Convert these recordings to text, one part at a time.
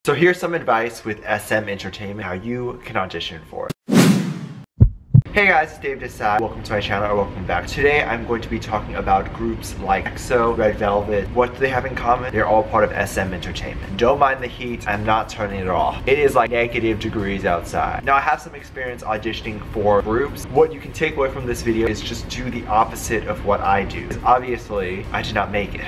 So here's some advice with SM Entertainment, how you can audition for it. Hey guys, it's DaveDisci. Welcome to my channel, or welcome back. Today I'm going to be talking about groups like EXO, Red Velvet. What do they have in common? They're all part of SM Entertainment. Don't mind the heat, I'm not turning it off. It is like negative degrees outside. Now I have some experience auditioning for groups. What you can take away from this video is just do the opposite of what I do. Because obviously, I did not make it.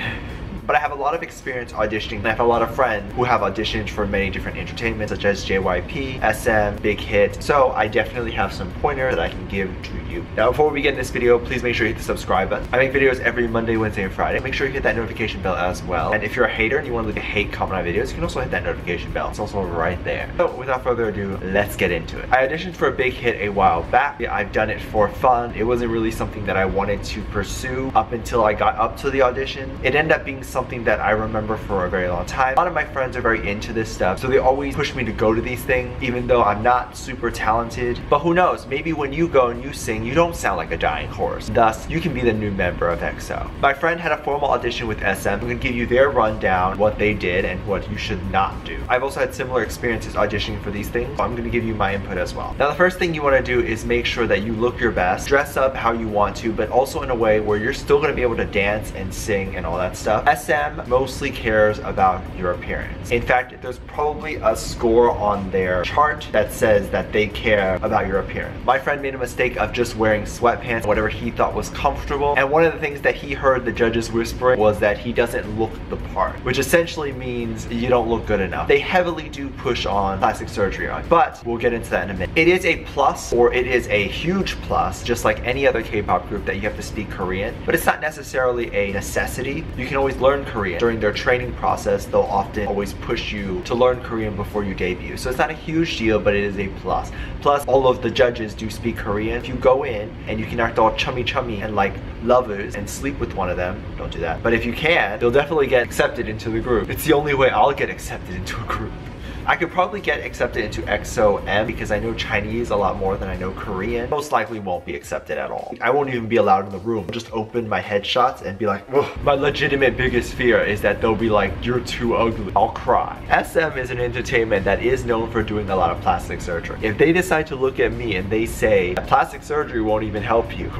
But I have a lot of experience auditioning, and I have a lot of friends who have auditioned for many different entertainments such as JYP, SM, Big Hit. So I definitely have some pointers that I can give to you. Now before we begin this video, please make sure you hit the subscribe button. I make videos every Monday, Wednesday, and Friday. Make sure you hit that notification bell as well. And if you're a hater and you want to leave a hate comment on my videos, you can also hit that notification bell. It's also right there. So without further ado, let's get into it. I auditioned for a Big Hit a while back. Yeah, I've done it for fun. It wasn't really something that I wanted to pursue up until I got up to the audition. It ended up being something that I remember for a very long time. A lot of my friends are very into this stuff, so they always push me to go to these things, even though I'm not super talented. But who knows, maybe when you go and you sing, you don't sound like a dying horse. Thus, you can be the new member of EXO. My friend had a formal audition with SM. I'm going to give you their rundown, what they did, and what you should not do. I've also had similar experiences auditioning for these things, so I'm going to give you my input as well. Now, the first thing you want to do is make sure that you look your best, dress up how you want to, but also in a way where you're still going to be able to dance and sing and all that stuff. SM mostly cares about your appearance. In fact, there's probably a score on their chart that says that they care about your appearance. My friend made a mistake of just wearing sweatpants, whatever he thought was comfortable, and one of the things that he heard the judges whispering was that he doesn't look the part, which essentially means you don't look good enough. They heavily do push on plastic surgery on, but we'll get into that in a minute. It is a plus, or it is a huge plus, just like any other K-pop group, that you have to speak Korean, but it's not necessarily a necessity. You can always learn Korean. During their training process, they'll often always push you to learn Korean before you debut. So it's not a huge deal, but it is a plus. Plus, all of the judges do speak Korean. If you go in and you can act all chummy and like lovers and sleep with one of them, don't do that. But if you can, you'll definitely get accepted into the group. It's the only way I'll get accepted into a group. I could probably get accepted into EXO-M because I know Chinese a lot more than I know Korean. Most likely won't be accepted at all. I won't even be allowed in the room. I'll just open my headshots and be like, ugh. My legitimate biggest fear is that they'll be like, you're too ugly. I'll cry. SM is an entertainment that is known for doing a lot of plastic surgery. If they decide to look at me and they say plastic surgery won't even help you,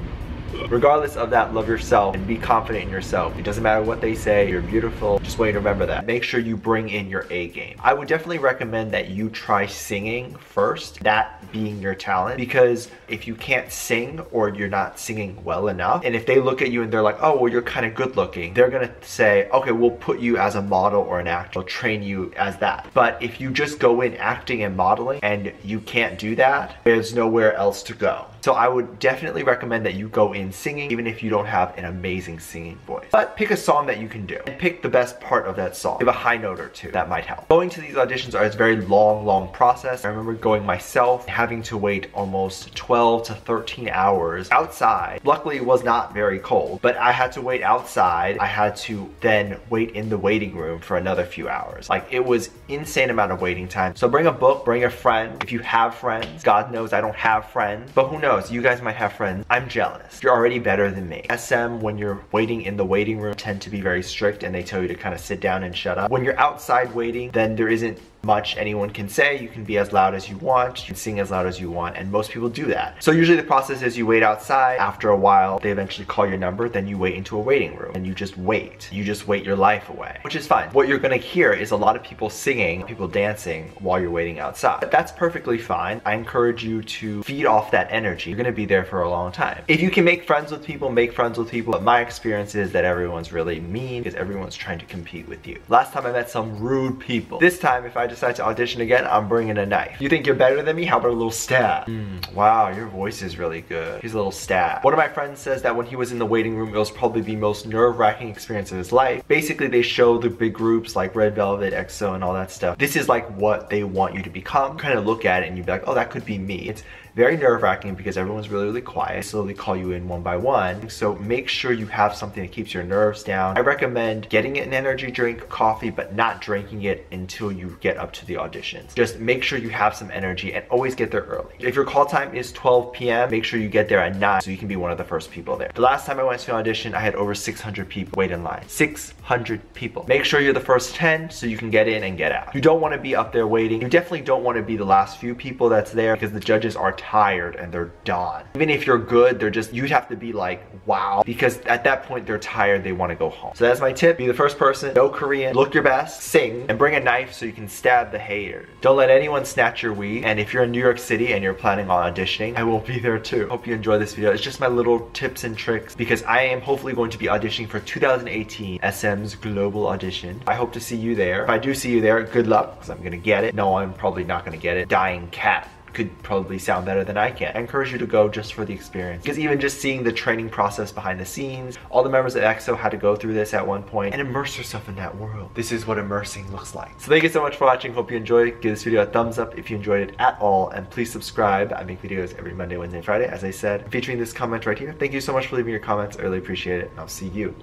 regardless of that, love yourself and be confident in yourself. It doesn't matter what they say, you're beautiful. Just want you to remember that. Make sure you bring in your A game. I would definitely recommend that you try singing first, that being your talent, because if you can't sing or you're not singing well enough, and if they look at you and they're like, oh, well, you're kind of good looking, they're gonna say, okay, we'll put you as a model or an actor. We'll train you as that. But if you just go in acting and modeling and you can't do that, there's nowhere else to go. So I would definitely recommend that you go in singing, even if you don't have an amazing singing voice. But pick a song that you can do and pick the best part of that song. Give a high note or two. That might help. Going to these auditions is a very long process. I remember going myself, having to wait almost 12 to 13 hours outside. Luckily, it was not very cold, but I had to wait outside. I had to then wait in the waiting room for another few hours. Like, it was insane amount of waiting time. So bring a book, bring a friend. If you have friends, God knows I don't have friends, but who knows? You guys might have friends. I'm jealous. You're already better than me. SM, when you're waiting in the waiting room, tend to be very strict and they tell you to kind of sit down and shut up. When you're outside waiting, then there isn't much anyone can say. You can be as loud as you want, you can sing as loud as you want, and most people do that. So usually the process is you wait outside. After a while, they eventually call your number, then you wait into a waiting room and you just wait. You just wait your life away, which is fine. What you're gonna hear is a lot of people singing, people dancing while you're waiting outside. But that's perfectly fine. I encourage you to feed off that energy. You're gonna be there for a long time. If you can make friends with people, make friends with people. But my experience is that everyone's really mean because everyone's trying to compete with you. Last time I met some rude people. This time, if I decide to audition again, I'm bringing a knife. You think you're better than me? How about a little stab? Wow, your voice is really good. Here's a little stab. One of my friends says that when he was in the waiting room, it was probably the most nerve-wracking experience of his life. Basically, they show the big groups like Red Velvet, EXO, and all that stuff. This is like what they want you to become. Kind of look at it and you'd be like, oh, that could be me. very nerve-wracking because everyone's really quiet. They slowly call you in one by one. So make sure you have something that keeps your nerves down. I recommend getting an energy drink, coffee, but not drinking it until you get up to the auditions. Just make sure you have some energy and always get there early. If your call time is 12 p.m., make sure you get there at 9 so you can be one of the first people there. The last time I went to an audition, I had over 600 people wait in line. 600 people. Make sure you're the first 10 so you can get in and get out. You don't want to be up there waiting. You definitely don't want to be the last few people that's there because the judges are tired and they're done. Even if you're good, you'd have to be like, wow, because at that point they're tired, they want to go home. So that's my tip. Be the first person, know Korean, look your best, sing, and bring a knife so you can stab the hater. Don't let anyone snatch your weed. And if you're in New York City and you're planning on auditioning, I will be there too. Hope you enjoy this video. It's just my little tips and tricks because I am hopefully going to be auditioning for 2018 SM's Global Audition. I hope to see you there. If I do see you there, good luck because I'm gonna get it. No, I'm probably not gonna get it. Dying cat could probably sound better than I can. I encourage you to go just for the experience because even just seeing the training process behind the scenes, all the members of EXO had to go through this at one point and immerse yourself in that world. This is what immersing looks like. So thank you so much for watching. Hope you enjoyed. Give this video a thumbs up if you enjoyed it at all, and please subscribe. I make videos every Monday, Wednesday, and Friday, as I said, featuring this comment right here. Thank you so much for leaving your comments. I really appreciate it, and I'll see you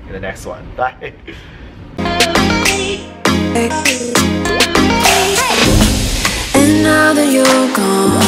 in the next one. Bye. And now that you're gone,